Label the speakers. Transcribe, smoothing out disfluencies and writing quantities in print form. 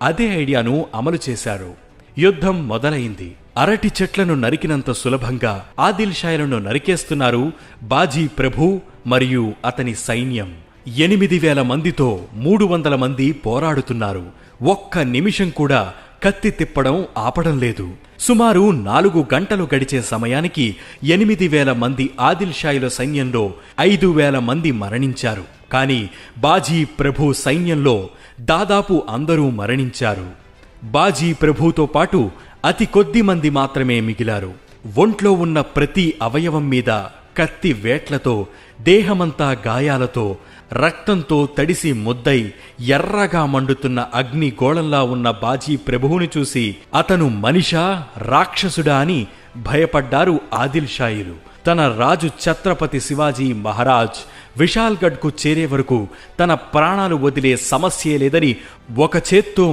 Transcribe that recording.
Speaker 1: అదే ఐడియాను అమలు చేశారు. యుద్ధం మొదలైంది. అరటి చెట్లను నరికినంత సులభంగా ఆదిల్ షాలను నరికేస్తున్నారు బాజీ ప్రభు మరియు అతని సైన్యం. 8,000 మందితో 300 మంది పోరాడుతున్నారు. ఒక్క నిమిషం కూడా కత్తి తిప్పడం ఆపడం లేదు. సుమారు 4 గంటలు గడిచే సమయానికి 8,000 మంది ఆదిల్ షాయిల సైన్యంలో 5,000 మంది మరణించారు. కానీ బాజీ ప్రభు సైన్యంలో దాదాపు అందరూ మరణించారు. బాజీ ప్రభుతో పాటు అతి కొద్ది మంది మాత్రమే మిగిలారు. ఒంట్లో ఉన్న ప్రతి అవయవం మీద కత్తి వేట్లతో, దేహమంతా గాయాలతో, రక్తంతో తడిసి ముద్దై ఎర్రగా మండుతున్న అగ్ని గోళంలా ఉన్న బాజీ ప్రభువుని చూసి అతను మనిషా రాక్షసుడా అని భయపడ్డారు ఆదిల్ షాయిలు. తన రాజు ఛత్రపతి శివాజీ మహారాజ్ విశాల్గఢ్కు చేరే వరకు తన ప్రాణాలు వదిలే సమస్యే లేదని ఒక చేత్తో